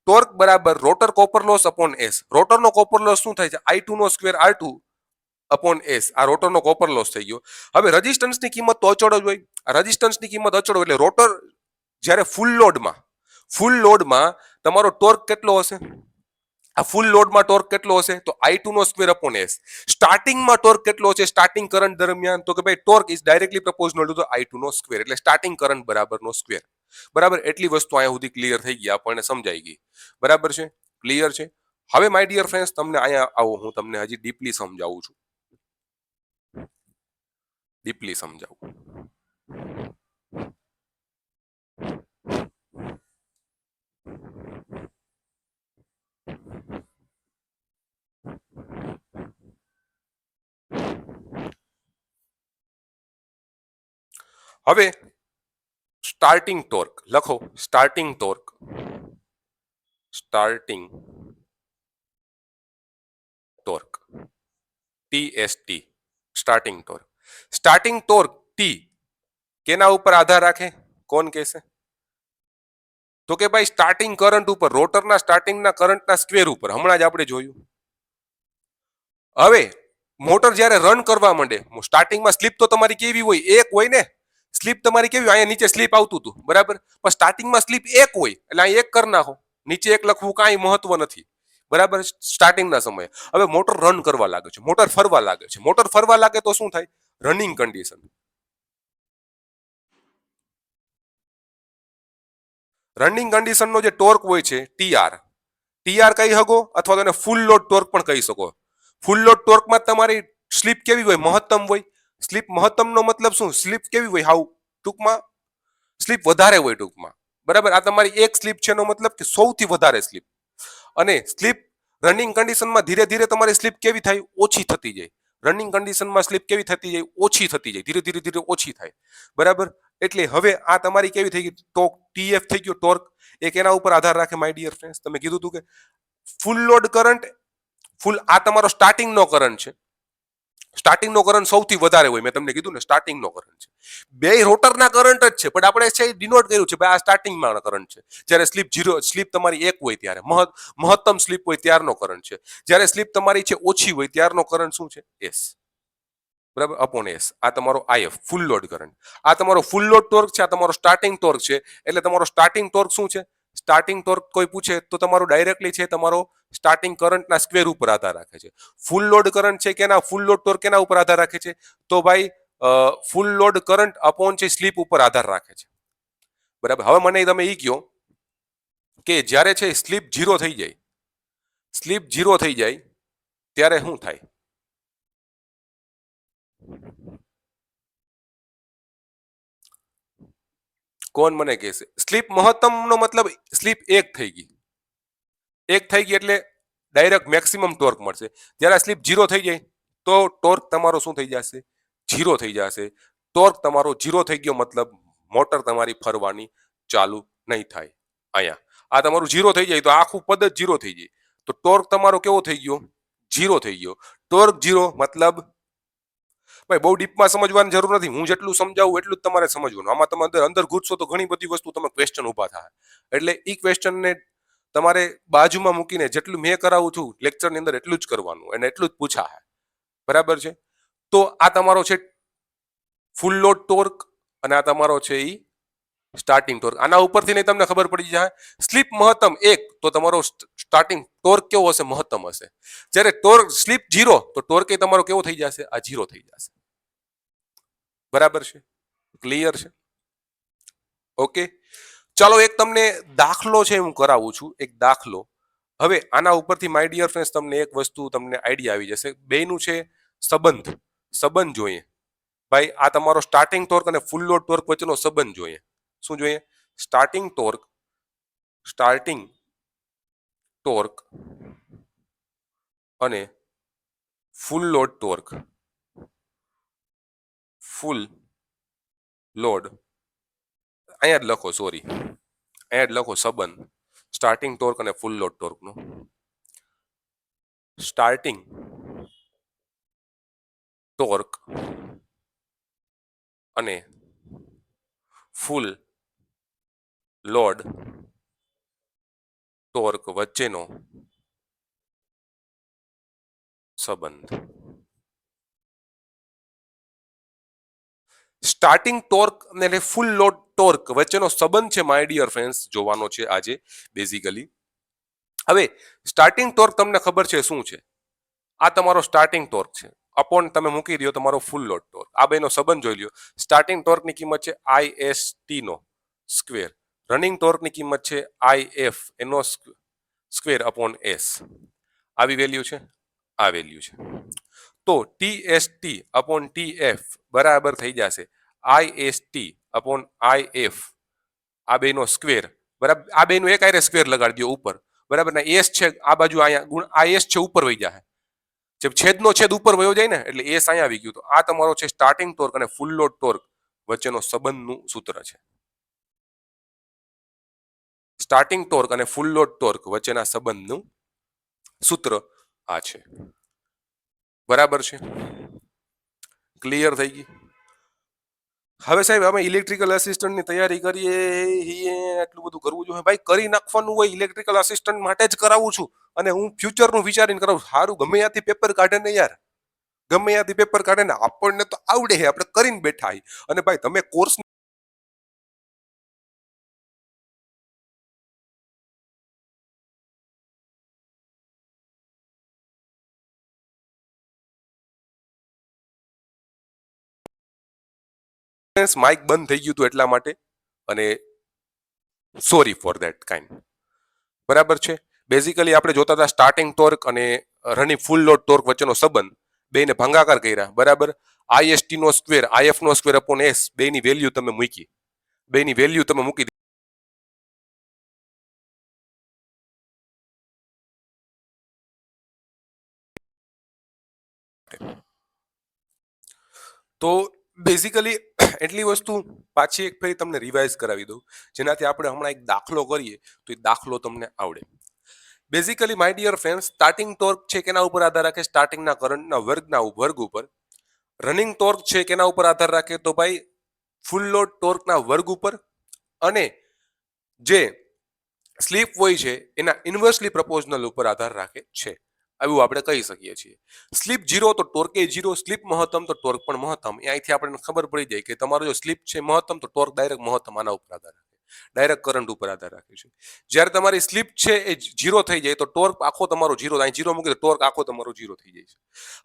ટોર્ક બરાબર rotor copper loss upon S. રોટરનો કોપર લોસ શું થાય છે? I2 નો સ્ક્વેર R2 અપોન એસ. આ રોટરનો કોપર લોસ થઈ ગયો. હવે રેઝિસ્ટન્સની કિંમત તો અચળ જ હોય. આ રેઝિસ્ટન્સની કિંમત અચળ હોય એટલે રોટર જ્યારે ફૂલ લોડમાં તમારો ટોર્ક કેટલો હશે? આ ફૂલ લોડમાં ટોર્ક કેટલો હશે? તો I2 નો સ્ક્વેર અપોન એસ. સ્ટાર્ટિંગમાં ટોર્ક કેટલો હશે સ્ટાર્ટિંગ કરંટ દરમિયાન? તો કે ભાઈ torque is directly proportional to I2 નો સ્ક્વેર, એટલે સ્ટાર્ટિંગ કરંટ બરાબરનો સ્ક્વેર, બરાબર. એટલી વસ્તુ અહીંયા સુધી ક્લિયર થઈ ગઈ, આપણને સમજાઈ ગઈ, બરાબર છે, ક્લિયર છે. હવે માય ડિયર ફ્રેન્ડ્સ, તમને અહીંયા આવો, હું તમને હજી ડીપલી સમજાવું છું, ડીપલી સમજાવું. હવે સ્ટાર્ટિંગ ટોર્ક લખો. Starting torque TST, starting torque. Starting torque T કેના ઉપર આધાર રાખે? કોણ કહેશે? તો કે ભાઈ સ્ટાર્ટિંગ કરંટ ઉપર, રોટરના સ્ટાર્ટિંગના કરંટના સ્ક્વેર ઉપર. હમણાં જ આપણે જોયું. હવે મોટર જ્યારે રન કરવા માંડે, સ્ટાર્ટિંગમાં સ્લીપ તો તમારી કેવી હોય? 1 હોય ને. સ્લીપ તમારી કેવી? અહીંયા નીચે સ્લીપ આવતું હતું, બરાબર. પણ સ્ટાર્ટિંગમાં સ્લીપ 1 હોય એટલે અહીં 1 કરી નાખો. નીચે 1 લખવું કાંઈ મહત્વ નથી, બરાબર. સ્ટાર્ટિંગના સમયે હવે મોટર રન કરવા લાગે છે, મોટર ફરવા લાગે છે. મોટર ફરવા લાગે તો શું થાય? Running condition. રનિંગ કન્ડિશનનો જે ટોર્ક હોય છે TR કહી શકો, અથવા તો એને ફૂલ લોડ ટોર્ક પણ કહી શકો. ફૂલ લોડ ટોર્કમાં તમારી સ્લીપ કેવી હોય? મહત્તમ હોય. સ્લીપ મહત્તમનો મતલબ શું? સ્લીપ કેવી હોય? હાવ ટૂંકમાં સ્લીપ વધારે હોય ટૂંકમાં, બરાબર. આ તમારી એક સ્લીપ છે એનો મતલબ કે સૌથી વધારે સ્લીપ. અને સ્લીપ રનિંગ કન્ડિશનમાં ધીરે ધીરે તમારી સ્લીપ કેવી થાય? ઓછી થતી જાય. રનિંગ કન્ડિશનમાં સ્લીપ કેવી થતી જાય? ઓછી થતી જાય, ધીરે ધીરે ધીરે ઓછી થાય, બરાબર. એટલે હવે આ તમારી કેવી થઈ ગઈ? ટોર્ક TF થઈ ગયો ટોર્ક. એક એના ઉપર આધાર રાખે માય ડિયર ફ્રેન્ડ્સ. તમે કીધું હતું કે ફૂલ લોડ કરંટ, આ તમારો સ્ટાર્ટિંગનો કરંટ છે. સ્ટાર્ટિંગનો કરંટ સૌથી વધારે હોય, મેં તમને કીધું ને, સ્ટાર્ટિંગનો કરંટ છે. બે રોટરના કરંટ જ છે, પણ આપણે છે ડિનોટ કર્યું છે ભાઈ આ સ્ટાર્ટિંગમાં કરંટ છે. જ્યારે સ્લીપ 0, સ્લીપ તમારી 1 હોય ત્યારે, મહત્તમ સ્લીપ હોય ત્યારનો કરંટ છે. જ્યારે સ્લીપ તમારી છે ઓછી હોય ત્યારનો કરંટ શું છે? S, બરાબર, અપોન S. આ તમારો IF ફૂલ લોડ કરંટ. આ તમારો ફૂલ લોડ ટોર્ક છે, આ તમારો સ્ટાર્ટિંગ ટોર્ક છે. એટલે તમારો સ્ટાર્ટિંગ ટોર્ક શું છે? સ્ટાર્ટિંગ ટોર્ક કોઈ પૂછે તો તમારો ડાયરેક્ટલી છે તમારો સ્ટાર્ટિંગ કરંટના સ્ક્વેર ઉપર આધાર રાખે છે. ફૂલ લોડ કરંટ છે કેના, ફૂલ લોડ ટોર્ક કેના ઉપર આધાર રાખે છે? તો ભાઈ ફૂલ લોડ કરંટ અપોન છે સ્લીપ ઉપર આધાર રાખે છે, બરાબર. હવે મને તમે ઈ કહો કે જ્યારે છે સ્લીપ 0 થઈ જાય, ત્યારે શું થાય? કોણ મને કહેશે? સ્લીપ મહત્તમનો મતલબ સ્લીપ 1 થઈ ગઈ. 1 થઈ ગઈ એટલે ડાયરેક્ટ મેક્સિમમ ટોર્ક મળશે. જ્યારે સ્લીપ 0 થઈ જાય તો ટોર્ક તમારો શું થઈ જશે? 0 થઈ જશે. ટોર્ક તમારો 0 થઈ ગયો મતલબ મોટર તમારી ફરવાની ચાલુ નહીં થાય. અહીંયા આ તમારું 0 થઈ જાય તો આખું પદ જ 0 થઈ જાય. તો ટોર્ક તમારો કેવો થઈ ગયો? 0 થઈ ગયો. ટોર્ક 0 મતલબ ભાઈ બહુ ડીપમાં સમજવાની જરૂર નથી. હું જેટલું સમજાવું એટલું જ તમારે સમજવાનું. આમાં તમે અંદર ઘૂસશો તો ઘણી બધી વસ્તુ તમે ક્વેશ્ચન ઊભા થાય. એટલે ઈ ક્વેશ્ચનને તમારે બાજુમાં મૂકીને જેટલું મેં કરાવું છું લેક્ચરની અંદર એટલું જ કરવાનું અને એટલું જ પૂછાય, બરાબર છે. તો આ તમારો છે ફૂલ લોડ ટોર્ક અને આ તમારો છે ઈ સ્ટાર્ટિંગ ટોર્ક આના ઉપરથી નહીં તમને ખબર પડી જાય. સ્લીપ મહત્તમ 1 તો તમારો સ્ટાર્ટિંગ ટોર્ક કેવો હશે? મહત્તમ હશે. જ્યારે ટોર્ક સ્લીપ 0 તો ટોર્ક એ તમારો કેવો થઈ જશે? આ 0 થઈ જશે. બરાબર છે? ક્લિયર છે? ઓકે, ચાલો એક તમને દાખલો છે હું કરાવું છું, એક દાખલો. હવે આના ઉપરથી માય ડિયર ફ્રેન્ડ્સ તમને એક વસ્તુ તમને આઈડિયા આવી જશે. બેયનું છે સંબંધ જોઈએ. ભાઈ આ તમારો સ્ટાર્ટિંગ ટોર્ક અને ફૂલ લોડ ટોર્ક વચ્ચેનો સંબંધ જોઈએ. શું જોઈએ? સ્ટાર્ટિંગ ટોર્ક અને ફૂલ લોડ અહીંયા જ લખો, સોરી અહીંયા જ લખો સંબંધ સ્ટાર્ટિંગ ટોર્ક અને ફૂલ લોડ ટોર્કનો. સ્ટાર્ટિંગ ટોર્ક અને ફૂલ લોડ ટોર્ક વચ્ચેનો સંબંધ. સ્ટાર્ટિંગ ટોર્ક અને ફૂલ લોડ ટોર્ક વચ્ચેનો સંબંધ છે માય ડિયર ફ્રેન્ડ્સ જોવાનો છે આજે બેઝિકલી. હવે સ્ટાર્ટિંગ ટોર્ક તમને ખબર છે શું છે? આ તમારો સ્ટાર્ટિંગ ટોર્ક છે અપોન તમે મૂકી દો તમારો ફૂલ લોડ ટોર્ક. આ બેનો સંબંધ જોઈ લ્યો. સ્ટાર્ટિંગ ટોર્કની કિંમત છે IST નો સ્ક્વેર, રનિંગ ટોર્કની કિંમત છે IF એનો સ્ક્વેર અપોન S. આવી વેલ્યુ છે, આ વેલ્યુ છે. તો TST અપોન TF બરાબર થઈ જશે IST અપોન IF, આ બેનો સ્ક્વેર. બરાબર, આ બેનો એક આરે સ્ક્વેર લગાડી દો ઉપર. બરાબર ને, S છે આ બાજુ, અહીંયા ગુણ IS છે ઉપર વહી જાય. જે છેદનો છેદ ઉપર વયો જાય ને એટલે S અહીંયા આવી ગયું. તો આ તમારો છે સ્ટાર્ટિંગ ટોર્ક અને ફૂલ લોડ ટોર્ક વચ્ચેનો સંબંધનું સૂત્ર છે. સ્ટાર્ટિંગ ટોર્ક અને ફૂલ લોડ ટોર્ક વચ્ચેના સંબંધનું સૂત્ર આ છે. બરાબર છે? ક્લિયર થઈ ગઈ? હવે સાહેબ અમે ઇલેક્ટ્રિકલ આસિસ્ટન્ટની તૈયારી કરીએ, એટલું બધું કરવું જોઈએ? ભાઈ કરી નાખવાનું હોય, ઇલેક્ટ્રિકલ આસિસ્ટન્ટ માટે જ કરાવું છું અને હું ફ્યુચરનું વિચારીને કરાવું. સારું ગમે ત્યાંથી પેપર કાઢે ને યાર, ગમે ત્યાંથી પેપર કાઢે ને, આપણને તો આવડે છે, આપણે કરીને બેઠા. અને ભાઈ તમે કોર્સ માઇક બંધ થઈ ગયું હતું એટલા માટે, અને સોરી ફોર ધેટ કાઇન્ડ. બરાબર છે? બેઝિકલી આપણે જોતા હતા સ્ટાર્ટિંગ ટોર્ક અને રનિંગ ફૂલ લોડ ટોર્ક વચ્ચેનો સંબંધ, બેને ભાગાકાર કર્યા. બરાબર, IST નો સ્ક્વેર IF નો સ્ક્વેર અપોન S, બેની વેલ્યુ તમે મૂકી, બેની વેલ્યુ તમે મૂકી. તો બેઝિકલી એટલી વસ્તુ પાછી એક ફરી તમને રિવાઇઝ કરાવી દઉં, જેનાથી આપણે હમણાં એક દાખલો કરીએ તો એ દાખલો તમને આવડે. Basically my dear friends, starting torque છે કેના ઉપર આધાર રાખે? સ્ટાર્ટિંગના કરંટના વર્ગ ઉપર. રનિંગ ટોર્ક છે કેના ઉપર આધાર રાખે? તો ભાઈ ફૂલ લોડ ટોર્કના વર્ગ ઉપર. અને જે સ્લીપ હોય છે એના ઇન્વર્સલી પ્રોપોર્શનલ ઉપર આધાર રાખે છે, એવું આપણે કહી શકીએ છીએ. સ્લીપ 0 તો ટોર્ક એ 0, સ્લીપ મહત્તમ તો ટોર્ક પણ મહત્તમ. અહીંથી આપણને ખબર પડી જાય કે તમારો જો સ્લીપ છે મહત્તમ તો ટોર્ક ડાયરેક્ટ મહત્તમ આના ઉપર આધાર રાખે, ડાયરેક્ટ કરંટ ઉપર આધાર રાખે છે. જ્યારે તમારી સ્લીપ છે એ 0 થઈ જાય તો ટોર્ક આખો તમારો 0, અહીં 0 મૂકી તો ટોર્ક આખો તમારો 0 થઈ જાય છે.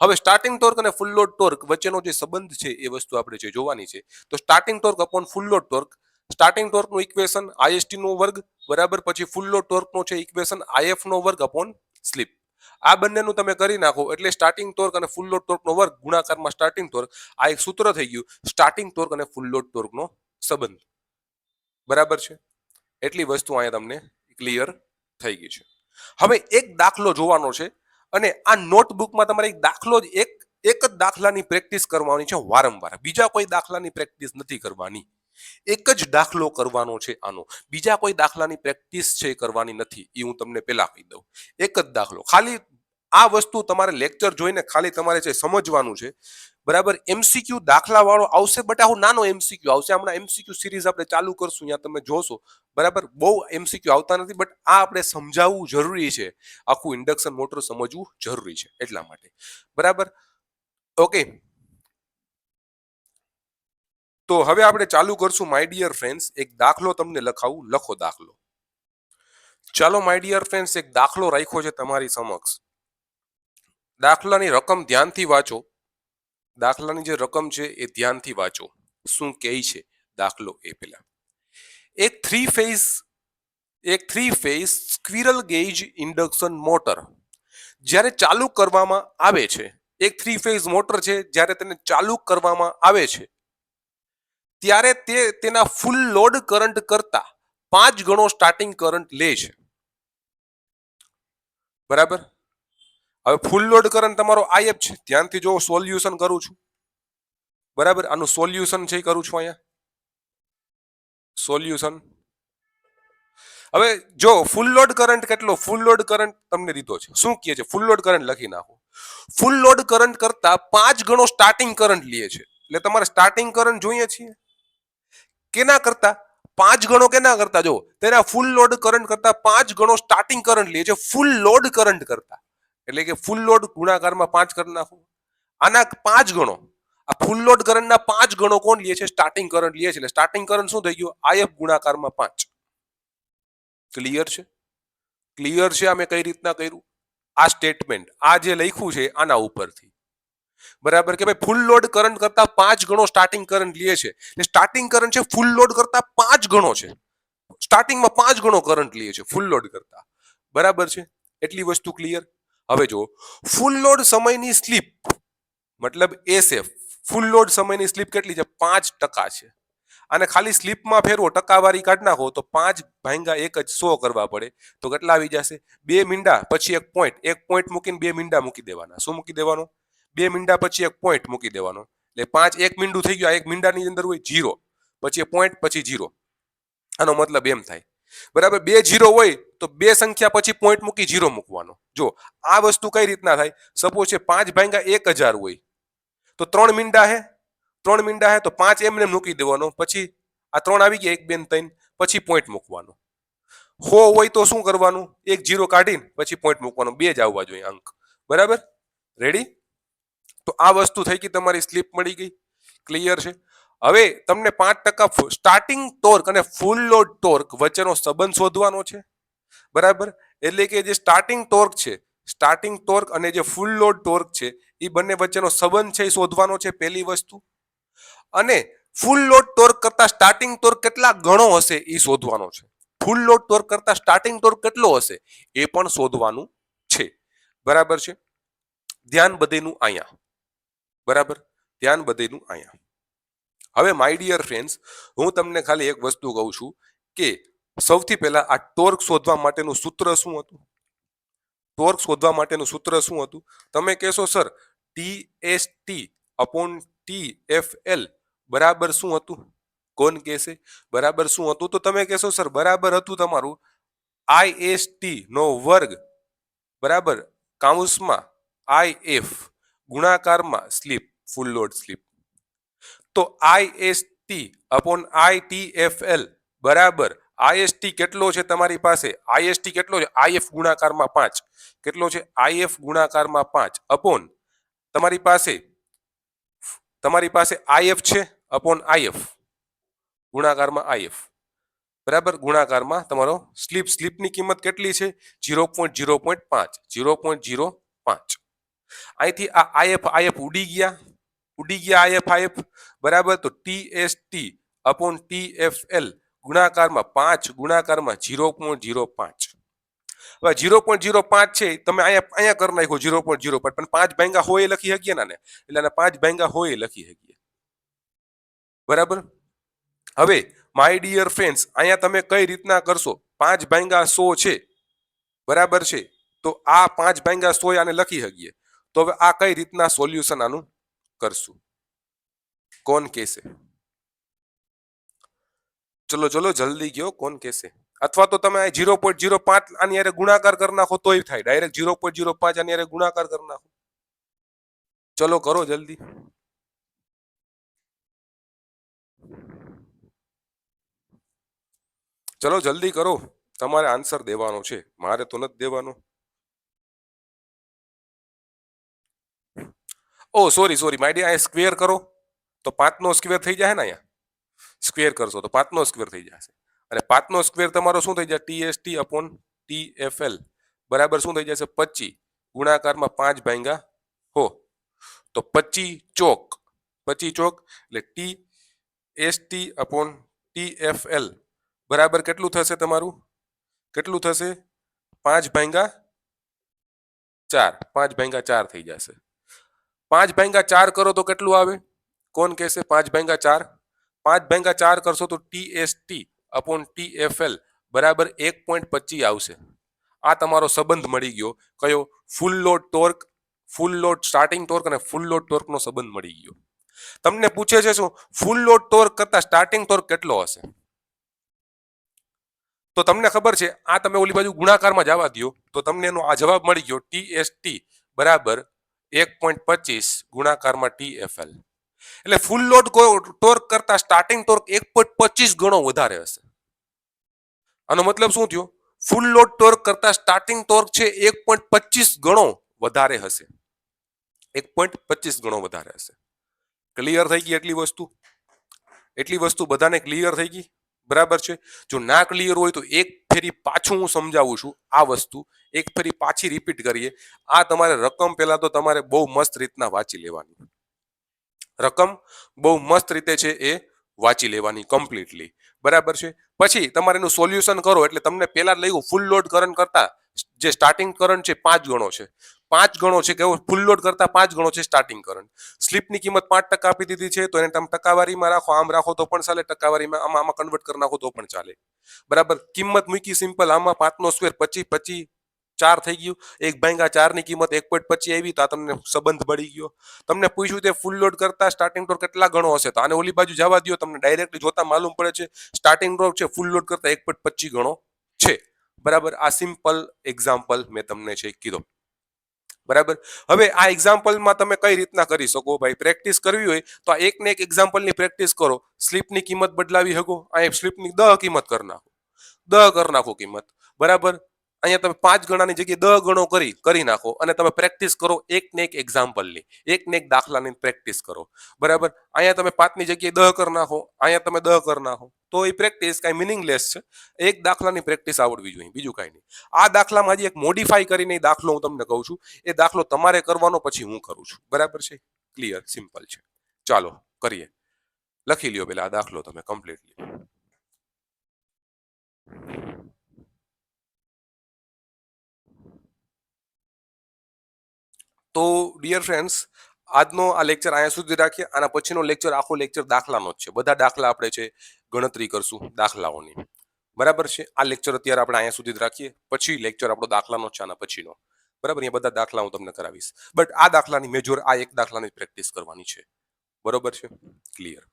હવે સ્ટાર્ટિંગ ટોર્ક અને ફૂલ લોડ ટોર્ક વચ્ચેનો જે સંબંધ છે એ વસ્તુ આપણે જે જોવાની છે. તો starting torque upon full load torque, starting ટોર્કનું ઇક્વેશન IST નો વર્ગ, બરાબર, પછી ફૂલ લોડ ટોર્કનો છે ઇક્વેશન IF નો વર્ગ અપોન સ્લીપ. આ બંનેનું તમે કરી નાખો એટલે સ્ટાર્ટિંગ ટોર્ક અને ફૂલ લોડ ટોર્કનો વર્ગ ગુણાકારમાં સ્ટાર્ટિંગ ટોર્ક, આ એક સૂત્ર થઈ ગયું સ્ટાર્ટિંગ ટોર્ક અને ફૂલ લોડ ટોર્કનો સંબંધ. બરાબર છે? એટલી વસ્તુ અહીંયા તમને ક્લિયર થઈ ગઈ છે. હવે એક દાખલો જોવાનો છે અને આ નોટબુકમાં તમારે એક દાખલો જ એક જ દાખલાની પ્રેક્ટિસ કરવાની છે વારંવાર, બીજા કોઈ દાખલાની પ્રેક્ટિસ નથી કરવાની. એક જ દાખલો કરવાનો છે આનો, બીજા કોઈ દાખલાની પ્રેક્ટિસ છે કરવાની નથી. એ હું તમને પહેલા કહી દઉં. એક જ દાખલો, ખાલી આ વસ્તુ તમારે લેક્ચર જોઈને ખાલી તમારે જે સમજવાનું છે. બરાબર, MCQ દાખલા વાળો આવશે, બટ આવો નાનો MCQ આવશે. હમણાં MCQ સિરીઝ આપણે ચાલુ કરશું, ત્યાં તમે જોશો. બરાબર, બહુ MCQ આવતા નથી, બટ આ આપણે સમજાવવું જરૂરી છે. આખું ઇન્ડક્શન મોટર સમજવું જરૂરી છે એટલા માટે. બરાબર, ઓકે. તો હવે આપણે ચાલુ કરશું માય ડિયર ફ્રેન્ડ્સ, એક દાખલો તમને લખાવું, લખો દાખલો. ચાલો માય ડિયર ફ્રેન્ડ્સ, એક દાખલો રાખ્યો છે તમારી સમક્ષ. દાખલાની રકમ ધ્યાનથી વાંચો. દાખલાની જે રકમ છે એ ધ્યાનથી વાંચો. શું કહે છે દાખલો એ પહેલા. એક three phase squirrel gauge induction motor જ્યારે ચાલુ કરવામાં આવે છે, એક થ્રી ફેઝ મોટર છે, જ્યારે તેને ચાલુ કરવામાં આવે છે ત્યારે તે તેના ફૂલ લોડ કરંટ કરતા 5 ગણો સ્ટાર્ટિંગ કરંટ લે છે. બરાબર. હવે ફૂલ લોડ કરંટ તમારો આઈએફ છે. ધ્યાનથી જો સોલ્યુશન કરું છું. બરાબર. આનું સોલ્યુશન છે કરું છું અહીંયા. સોલ્યુશન. હવે જો ફૂલ લોડ કરંટ કેટલો, ફૂલ લોડ કરંટ તમને દીધો છે. શું કહે છે? ફૂલ લોડ કરંટ લખી નાખો. ફૂલ લોડ કરંટ કરતા 5 ગણો સ્ટાર્ટિંગ કરંટ લે છે. એટલે તમારે સ્ટાર્ટિંગ કરંટ જોઈએ છીએ કેના કરતા? 5 ગણો. કેના કરતા? જો તેના ફૂલ લોડ કરંટ કરતા 5 ગણો સ્ટાર્ટિંગ કરંટ લે છે ફૂલ લોડ કરંટ કરતા. એટલે કે ફૂલ લોડ ગુણાકારમાં 5 કરી નાખો. આના 5 ગણો. આ ફૂલ લોડ કરંટના 5 ગણો કોણ લે છે? સ્ટાર્ટિંગ કરંટ લે છે. એટલે સ્ટાર્ટિંગ કરંટ શું થઈ ગયું? આઈએફ ગુણાકારમાં 5. ક્લિયર છે? ક્લિયર છે? અમે કઈ રીતના કર્યું આ સ્ટેટમેન્ટ? આ જે લખ્યું છે આના ઉપરથી. બરાબર કે ભાઈ ફૂલ લોડ કરંટ કરતા 5 ગણો સ્ટાર્ટિંગ કરંટ લે છે. એટલે સ્ટાર્ટિંગ કરંટ છે ફૂલ લોડ કરતા 5 ગણો છે. સ્ટાર્ટિંગમાં 5 ગણો કરંટ લે છે ફૂલ લોડ કરતા. બરાબર છે? એટલી વસ્તુ ક્લિયર. હવે જો ફૂલ લોડ સમયની સ્લીપ મતલબ એસએફ, ફૂલ લોડ સમયની સ્લીપ કેટલી છે? 5% છે. અને ખાલી સ્લીપમાં ફેરવો, ટકાવારી કાઢ નાખો તો 5 ભાંગા 1 જ 100 કરવા પડે. તો કેટલા આવી જશે? 2 મીંડા પછી એક પોઈન્ટ મૂકીને 2 મીંડા મૂકી દેવાના. શું મૂકી દેવાનો? 2 મીંડા પછી એક પોઈન્ટ મૂકી દેવાનો. એટલે 5 એક મીંડું થઈ ગયું. આ એક મીંડાની અંદર હોય 0, પછી પોઈન્ટ, પછી 0. આનો મતલબ એમ થાય. બરાબર. 2 0 હોય તો 2 સંખ્યા પછી પોઈન્ટ મૂકી 0 મૂકવાનો. જો આ વસ્તુ કઈ રીતના થાય? સપોઝ છે 5 ભાંગા 1000 હોય તો 3 મીંડા હે, 3 મીંડા હે તો 5 એમને મૂકી દેવાનો. પછી આ 3 આવી ગયા, 1 2 3, પછી પોઈન્ટ મૂકવાનો. 100 હોય તો શું કરવાનું? 1 0 કાઢીને પછી પોઈન્ટ મૂકવાનો. 2 જ આવવા જોઈએ અંક. બરાબર. રેડી? તો આ વસ્તુ થઈ ગઈ, તમારી સ્લીપ મળી ગઈ. ક્લિયર છે? હવે તમને 5% સ્ટાર્ટિંગ ટોર્ક અને ફૂલ લોડ ટોર્ક વચ્ચેનો સંબંધ શોધવાનો છે. બરાબર. એટલે કે જે સ્ટાર્ટિંગ ટોર્ક છે, સ્ટાર્ટિંગ ટોર્ક અને જે ફૂલ લોડ ટોર્ક છે એ બંને વચ્ચેનો સંબંધ છે એ શોધવાનો છે પહેલી વસ્તુ. અને ફૂલ લોડ ટોર્ક કરતા સ્ટાર્ટિંગ ટોર્ક કેટલા ગણો હશે એ શોધવાનો છે. ફૂલ લોડ ટોર્ક કરતા સ્ટાર્ટિંગ ટોર્ક કેટલો હશે એ પણ શોધવાનું છે. બરાબર છે? ધ્યાન બધેનું અહીંયા. બરાબર. ધ્યાન બધેનું અહીંયા. હવે માય ડિયર ફ્રેન્ડ્સ, હું તમને ખાલી એક વસ્તુ કહું છું કે સૌથી પહેલા આ ટોર્ક શોધવા માટેનું સૂત્ર શું હતું? ટોર્ક શોધવા માટેનું સૂત્ર શું હતું? તમે કહેશો સર TST upon TFL બરાબર શું હતું? કોણ કહેશે બરાબર શું હતું? તો તમે કહેશો સર બરાબર હતું તમારું IST નો વર્ગ બરાબર કૌંસમાં IF ગુણાકારમાં સ્લીપ, ફૂલ લોડ સ્લીપ. તો IST upon ITFL બરાબર IST કેટલો છે તમારી પાસે? IST કેટલો છે? IF ગુણાકારમાં 5. કેટલો છે? IF ગુણાકારમાં 5 અપોન તમારી પાસે IF છે અપોન IF ગુણાકારમાં IF. બરાબર. ગુણાકારમાં તમારો સ્લીપની કિંમત કેટલી છે? 0.05. 0.05. અહીંથી આ IF ઉડી ગયા IF. બરાબર. તો TST upon TFL ગુણાકારમાં 5 ગુણાકારમાં 0.05. હવે 0.05 છે તમે અહીંયા કરી નાખો 0.05, પણ 5 ભાંગા હોય લખી શકીએ ને, એટલે 5 ભાંગા હોય લખી શકીએ. બરાબર. હવે માય ડિયર ફ્રેન્ડ્સ, અહીંયા તમે કઈ રીતના કરશો? 5 ભાંગા 100 છે. બરાબર છે? તો આ 5 ભાંગા 100 આને લખી શકીએ. તો હવે આ કઈ રીતના સોલ્યુશન આનું કરશું? કોણ કહેશે? ચલો જલ્દી ગયો, કોણ કહેશે? અથવા તો તમે 0.05 આની હારે ગુણાકાર કરી નાખો તોય થાય. ડાયરેક્ટ 0.05 આની હારે ગુણાકાર કરી નાખો. ચલો કરો જલ્દી. ચલો જલ્દી કરો. તમારે આન્સર દેવાનો છે, મારે તો નથી દેવાનો. ઓ સોરી માય ડિયર, આ સ્ક્વેર કરો તો 5 નો સ્ક્વેર થઈ જાય ને અહીંયા. સ્ક્વેર કરશો તો 5 નો સ્ક્વેર થઈ જશે અને 5 નો સ્ક્વેર તમારો શું થઈ જાય TST upon TFL બરાબર શું થઈ જશે 25 ગુણાકારમાં 5 ભાગ્યા હો તો 25 ચોક 25 ચોક એટલે TST upon TFL બરાબર કેટલું થશે તમારું કેટલું થશે 5 ભાગ્યા 4 5 ભાગ્યા 4 થઈ જશે 5 ભાગ્યા 4 કરો તો કેટલું આવે કોણ કહેશે 5 ભાગ્યા 4 5 ભાગ્યા 4 કરશો તો TST upon TFL બરાબર 1.25 આવશે આ તમારો સંબંધ મળી ગયો કયો ફૂલ load torque full load starting torque અને ફૂલ લોડ ટોર્કનો સંબંધ મળી ગયો તમને પૂછે છે શું ફૂલ લોડ ટોર્ક કરતા સ્ટાર્ટિંગ ટોર્ક કેટલો હશે તો તમને ખબર છે આ તમે ઓલી બાજુ ગુણાકારમાં જવા દો તો તમને એનો આ જવાબ મળી ગયો TST બરાબર 1.25 ગુણાકારમાં TFL એટલે ફૂલ લોડ ટોર્ક કરતા સ્ટાર્ટિંગ ટોર્ક 1.25 ગણો વધારે હશે આનો મતલબ શું થયો ફૂલ લોડ ટોર્ક કરતા સ્ટાર્ટિંગ ટોર્ક છે 1.25 ગણો વધારે હશે 1.25 ગણો વધારે હશે ક્લિયર થઈ ગઈ એટલી વસ્તુ બધાને ક્લિયર થઈ ગઈ બરાબર છે જો ના ક્લિયર હોય તો એક ફેરી પાછું હું સમજાવું છું આ વસ્તુ એક ફેરી પાછી રિપીટ કરીએ આ તમારે રકમ પહેલા તો તમારે બહુ મસ્ત રીતના વાંચી લેવાની રકમ બહુ મસ્ત રીતે છે એ વાંચી લેવાની કમ્પ્લીટલી બરાબર છે પછી તમારે એનું સોલ્યુશન કરો એટલે તમને પહેલા લખ્યું ફૂલ લોડ કરંટ કરતા જે સ્ટાર્ટિંગ કરંટ છે 5 ગણો છે 5 ગણો છે કેવો ફૂલ લોડ કરતા 5 ગણો છે સ્ટાર્ટિંગ કરંટ સ્લીપની કિંમત 5% આપી દીધી છે તો એને તમે ટકાવારીમાં રાખો આમ રાખો તો પણ ચાલે ટકાવારીમાં આમાં કન્વર્ટ કરી નાખો તો પણ ચાલે બરાબર કિંમત મૂકી સિમ્પલ આમાં 5 નો સ્ક્વેર 25 4 થઈ ગયું 1/4 ની કિંમત 1.25 આવી તો આ તમને સંબંધ મળી ગયો તમને પૂછ્યું તે ફૂલ લોડ કરતા સ્ટાર્ટિંગ ટોર્ક કેટલા ગણો હશે તો આને ઓલી બાજુ જવા દો તમને ડાયરેક્ટલી જોતા માલુમ પડે છે સ્ટાર્ટિંગ ટોર્ક છે ફૂલ લોડ કરતા 1.25 ગણો છે બરાબર આ સિમ્પલ એક્ઝામ્પલ મેં તમને છે કીધો બરાબર હવે આ એક્ઝામ્પલમાં તમે કઈ રીતના કરી શકો ભાઈ પ્રેક્ટિસ કરવી હોય તો આ એક ને એક એક્ઝામ્પલની પ્રેક્ટિસ કરો સ્લીપની કિંમત બદલાવી શકો આ સ્લીપની 10 કિંમત કરી નાખો કિંમત બરાબર અહીંયા તમે 5 ગણાની જગ્યાએ 10 ગણો કરી નાખો અને તમે પ્રેક્ટિસ કરો એક ને એક એક્ઝામ્પલની એક ને એક દાખલાની પ્રેક્ટિસ કરો બરાબર અહીંયા તમે 5 ની જગ્યાએ 10 કરી નાખો અહીંયા તમે 10 કરી નાખો તો એ પ્રેક્ટિસ કાંઈ મિનિંગલેસ છે એક દાખલાની પ્રેક્ટિસ આવડવી જોઈએ બીજું કાંઈ નહીં આ દાખલામાં હજી એક મોડિફાઈ કરીને દાખલો હું તમને કહું છું એ દાખલો તમારે કરવાનો પછી હું કરું છું બરાબર છે ક્લિયર સિમ્પલ છે ચાલો કરીએ લખી લ્યો પેલા આ દાખલો તમે કમ્પ્લીટલી તો ડિયર ફ્રેન્ડ્સ આજનો આ લેક્ચર અહીંયા સુધી રાખીએ આના પછીનો લેક્ચર આખો લેક્ચર દાખલાનો જ છે બધા દાખલા આપણે છે ગણતરી કરશું દાખલાઓની બરાબર છે આ લેક્ચર અત્યારે આપણે અહીંયા સુધી જ રાખીએ પછી લેક્ચર આપણો દાખલાનો છે આના પછીનો બરાબર એ બધા દાખલા હું તમને કરાવીશ બટ આ દાખલાની મેજોર આ એક દાખલાની પ્રેક્ટિસ કરવાની છે બરોબર છે ક્લિયર